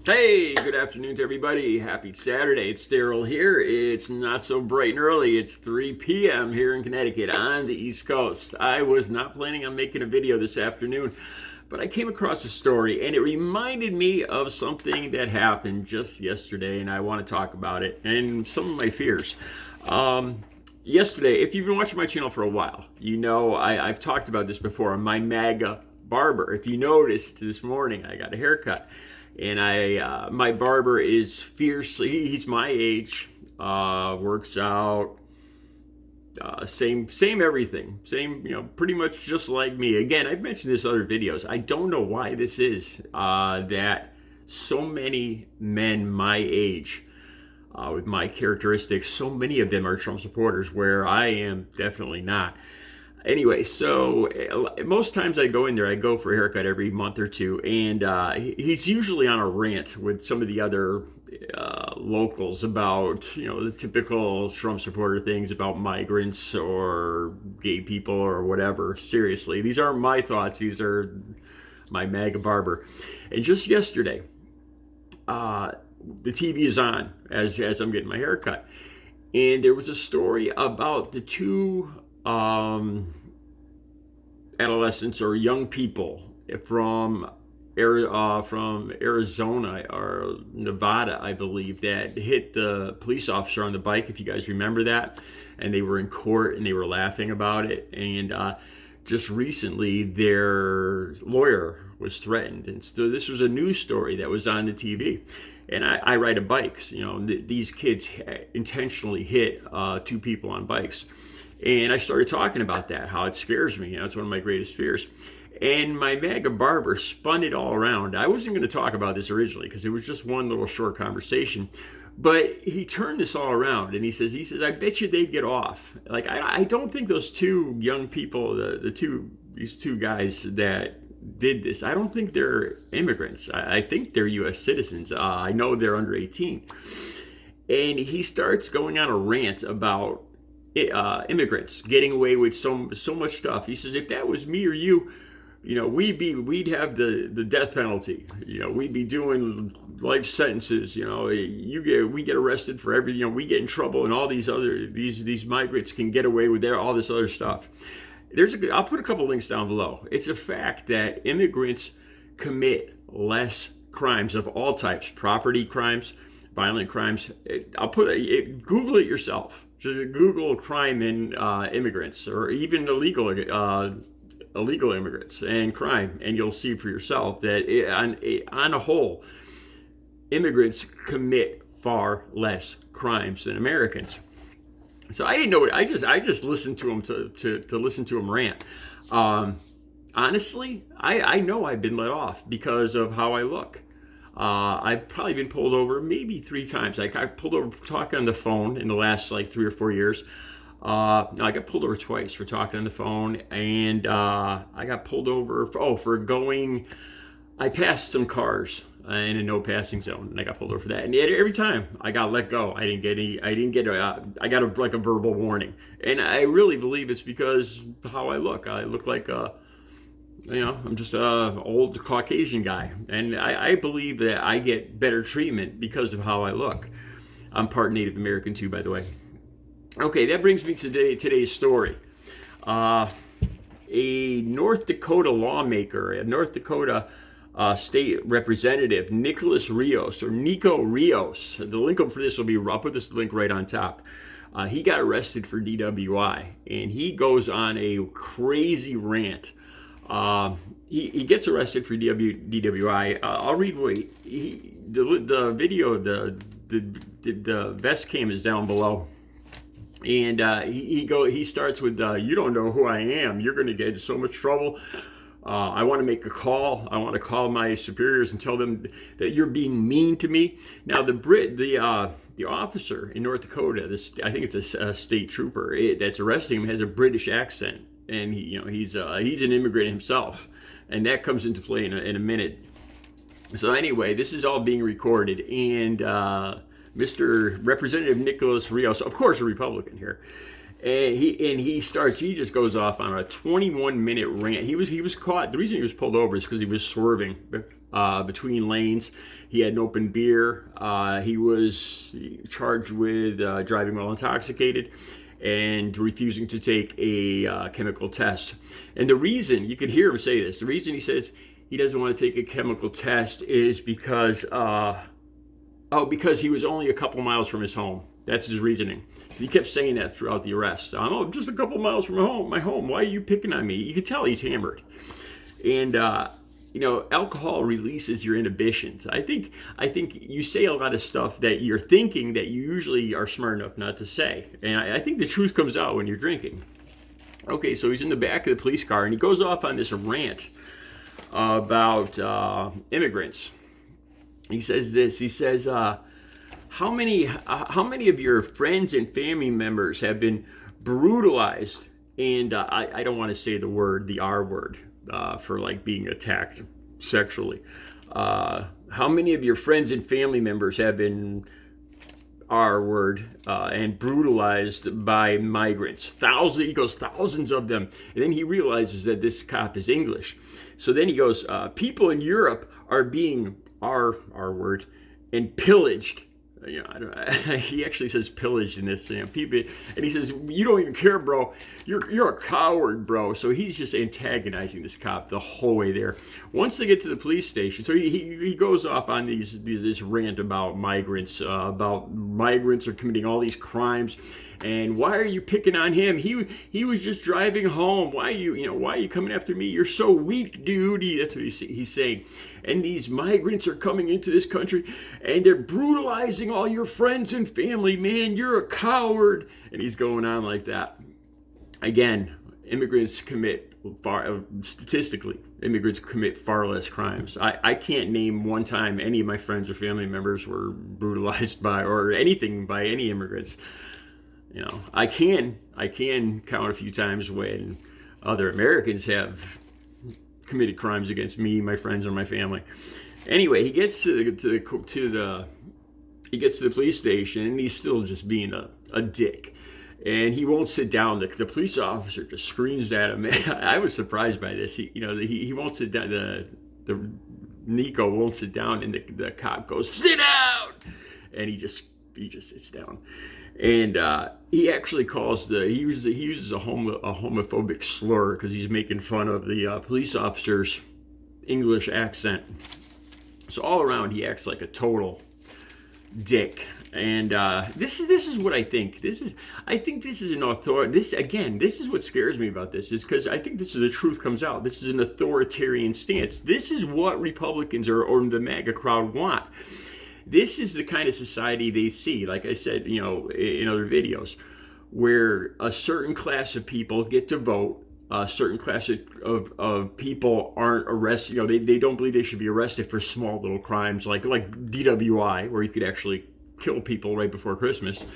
Hey, good afternoon to everybody. Happy Saturday. It's Daryl here. It's not so bright and early. It's 3 p.m. here in Connecticut on the East Coast. I was not planning on making a video this afternoon, but I came across a story and it reminded me of something that happened just yesterday, and I want to talk about it and some of my fears. Yesterday, if you've been watching my channel for a while, you know I've talked about this before. My MAGA barber. If you noticed this morning, I got a haircut. And my barber is fiercely, he's my age, works out, same everything, same, pretty much just like me. Again, I've mentioned this in other videos. I don't know why this is, that so many men my age, with my characteristics, so many of them are Trump supporters, where I am definitely not. Anyway, so most times I go in there, I go for a haircut every month or two, and he's usually on a rant with some of the other locals about, the typical Trump supporter things about migrants or gay people or whatever. Seriously, these aren't my thoughts. These are my MAGA barber. And just yesterday, the TV is on as I'm getting my haircut, and there was a story about the two adolescents or young people from Arizona or Nevada, I believe, that hit the police officer on the bike, if you guys remember that. And they were in court and they were laughing about it. And just recently, their lawyer was threatened. And so this was a news story that was on the TV. And I ride a bike. These kids intentionally hit two people on bikes. And I started talking about that, how it scares me. It's one of my greatest fears. And my MAGA barber spun it all around. I wasn't going to talk about this originally because it was just one little short conversation. But he turned this all around and he says, I bet you they'd get off. Like, I don't think those two young people, these two guys that did this, I don't think they're immigrants. I think they're U.S. citizens. I know they're under 18. And he starts going on a rant about immigrants getting away with so much stuff. He says, if that was me or you, we'd have the death penalty. We'd be doing life sentences. We get arrested for everything. We get in trouble, and all these migrants can get away with all this other stuff. I'll put a couple links down below. It's a fact that immigrants commit less crimes of all types: property crimes, violent crimes. Google it yourself. Just Google crime in immigrants, or even illegal immigrants and crime, and you'll see for yourself that on a whole, immigrants commit far less crimes than Americans. So I didn't know it. I just listened to him to listen to him rant. Honestly, I know I've been let off because of how I look. I've probably been pulled over maybe 3 times. I got pulled over for talking on the phone in the last 3 or 4 years. No, I got pulled over twice for talking on the phone, and I got pulled over for going. I passed some cars in a no passing zone, and I got pulled over for that. And every time I got let go, I got a verbal warning, and I really believe it's because of how I look. I look like I'm just an old Caucasian guy. And I believe that I get better treatment because of how I look. I'm part Native American too, by the way. Okay, that brings me to today's story. A North Dakota lawmaker, a North Dakota state representative, Nico Rios. The link for this I'll put this link right on top. He got arrested for DWI, and he goes on a crazy rant. He gets arrested for DWI. I'll read what the video, the vest cam is down below. And he starts with, you don't know who I am. You're going to get in so much trouble. I want to make a call. I want to call my superiors and tell them that you're being mean to me. Now, the officer in North Dakota, I think it's a state trooper that's arresting him, has a British accent. And he's an immigrant himself, and that comes into play in a minute. So anyway, this is all being recorded, and Mr. Representative Nicholas Rios, of course a Republican here, And he just goes off on a 21-minute rant. He was caught. The reason he was pulled over is because he was swerving between lanes. He had an open beer. He was charged with driving while intoxicated and refusing to take a chemical test. And the reason, you can hear him say this, the reason he says he doesn't want to take a chemical test is because because he was only a couple miles from his home. That's his reasoning. He kept saying that throughout the arrest. I'm just a couple miles from my home. Why are you picking on me? You can tell he's hammered. And alcohol releases your inhibitions. I think you say a lot of stuff that you're thinking that you usually are smart enough not to say. And I think the truth comes out when you're drinking. Okay, so he's in the back of the police car and he goes off on this rant about immigrants. He says this. He says, how many of your friends and family members have been brutalized? And I don't want to say the R word for like being attacked sexually. How many of your friends and family members have been R word and brutalized by migrants? Thousands. He goes, thousands of them. And then he realizes that this cop is English. So then he goes, people in Europe are being R word and pillaged. He actually says pillaged in this people, and he says, you don't even care, bro. You're a coward, bro. So he's just antagonizing this cop the whole way there. Once they get to the police station, so he goes off on this rant about migrants are committing all these crimes. And why are you picking on him? He was just driving home. Why are you coming after me? You're so weak, dude. That's what he's saying. And these migrants are coming into this country and they're brutalizing all your friends and family, man. You're a coward. And he's going on like that. Again, statistically, immigrants commit far less crimes. I can't name one time any of my friends or family members were brutalized by any immigrants. I can count a few times when other Americans have committed crimes against me, my friends, or my family. Anyway, he gets to the police station and he's still just being a dick, and he won't sit down. The police officer just screams at him. I was surprised by this. He won't sit down. The Nico won't sit down, and the cop goes, "Sit down," and he just sits down. And he actually he uses a homophobic slur because he's making fun of the police officer's English accent. So all around, he acts like a total dick. And this is what I think. I think this is an author. This is what scares me about this, is because I think the truth comes out. This is an authoritarian stance. This is what Republicans or the MAGA crowd want. This is the kind of society they see, like I said, in other videos, where a certain class of people get to vote, a certain class of people aren't arrested. They don't believe they should be arrested for small little crimes like D.U.I, where you could actually kill people right before Christmas,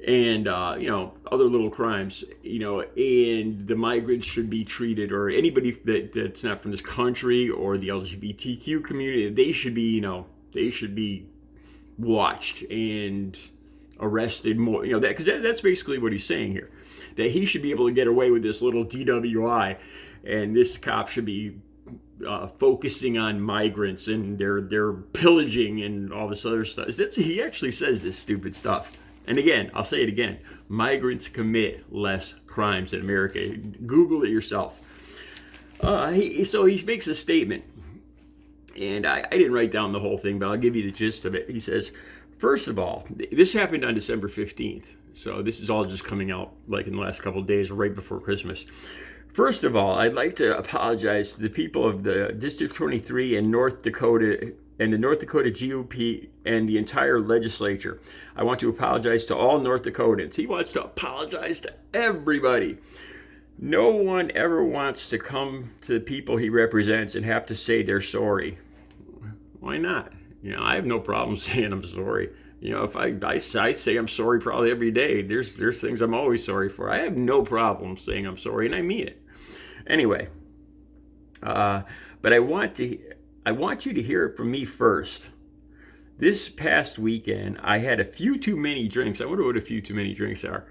and other little crimes. And the migrants should be treated, or anybody that's not from this country, or the LGBTQ community, they should be watched and arrested more. Because that's basically what he's saying here, that he should be able to get away with this little DWI, and this cop should be focusing on migrants and their pillaging and all this other stuff. He actually says this stupid stuff. And again, I'll say it again, migrants commit less crimes in America. Google it yourself. So he makes a statement. And I didn't write down the whole thing, but I'll give you the gist of it. He says, first of all, this happened on December 15th. So this is all just coming out like in the last couple of days, right before Christmas. First of all, I'd like to apologize to the people of the District 23 and North Dakota and the North Dakota GOP and the entire legislature. I want to apologize to all North Dakotans. He wants to apologize to everybody. No one ever wants to come to the people he represents and have to say they're sorry. Why not? I have no problem saying I'm sorry. If I say I'm sorry probably every day. There's things I'm always sorry for. I have no problem saying I'm sorry, and I mean it. Anyway, but I want you to hear it from me first. This past weekend, I had a few too many drinks. I wonder what a few too many drinks are.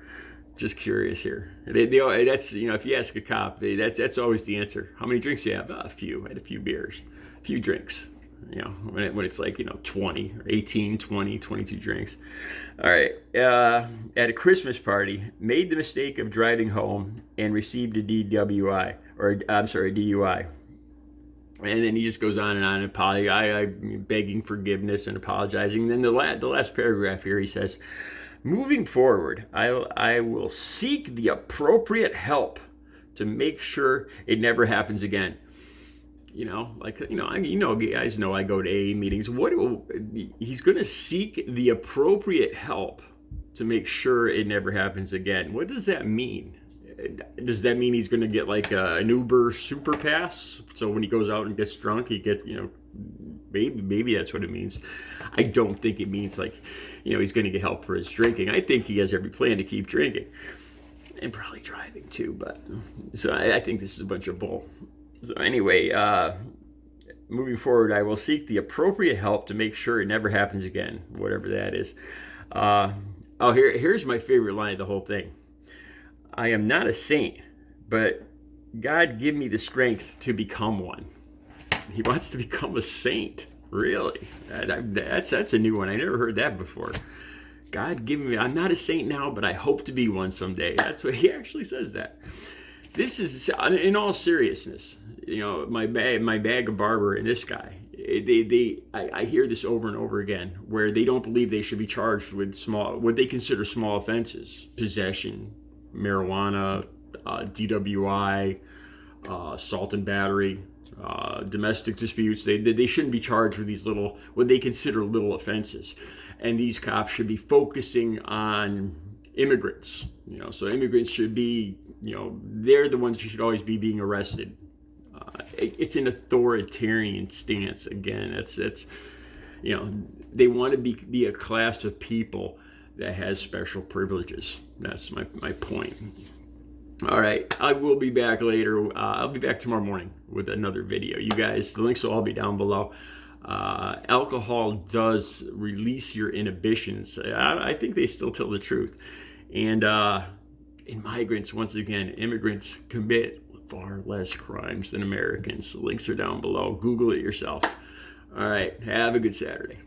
Just curious here. That's, if you ask a cop, that's always the answer. How many drinks do you have? A few. I had a few beers, a few drinks. When it's like 20 or 18, 20, 22 drinks. All right. At a Christmas party, made the mistake of driving home and received a DWI, or I'm sorry, a DUI. And then he just goes on and I'm begging forgiveness and apologizing. And then the last paragraph here, he says, moving forward, I will seek the appropriate help to make sure it never happens again. Guys know I go to AA meetings. He's going to seek the appropriate help to make sure it never happens again. What does that mean? Does that mean he's going to get like an Uber super pass? So when he goes out and gets drunk, he gets, maybe that's what it means. I don't think it means like, he's going to get help for his drinking. I think he has every plan to keep drinking and probably driving too. But so I think this is a bunch of bull. So anyway, moving forward, I will seek the appropriate help to make sure it never happens again, whatever that is. Here's my favorite line of the whole thing. I am not a saint, but God give me the strength to become one. He wants to become a saint. Really? That's a new one. I never heard that before. God give me, I'm not a saint now, but I hope to be one someday. That's what he actually says that. This is, in all seriousness, my bag of barber and this guy, I hear this over and over again, where they don't believe they should be charged with what they consider small offenses: possession, marijuana, DWI, assault and battery, domestic disputes. They shouldn't be charged with these what they consider little offenses. And these cops should be focusing on immigrants. So immigrants should be, they're the ones who should always be being arrested. It's an authoritarian stance. Again, it's they want to be a class of people that has special privileges. That's my point. All right, I will be back later. I'll be back tomorrow morning with another video. You guys, the links will all be down below. Alcohol does release your inhibitions. I think they still tell the truth. And immigrants commit far less crimes than Americans. The links are down below. Google it yourself. All right, have a good Saturday.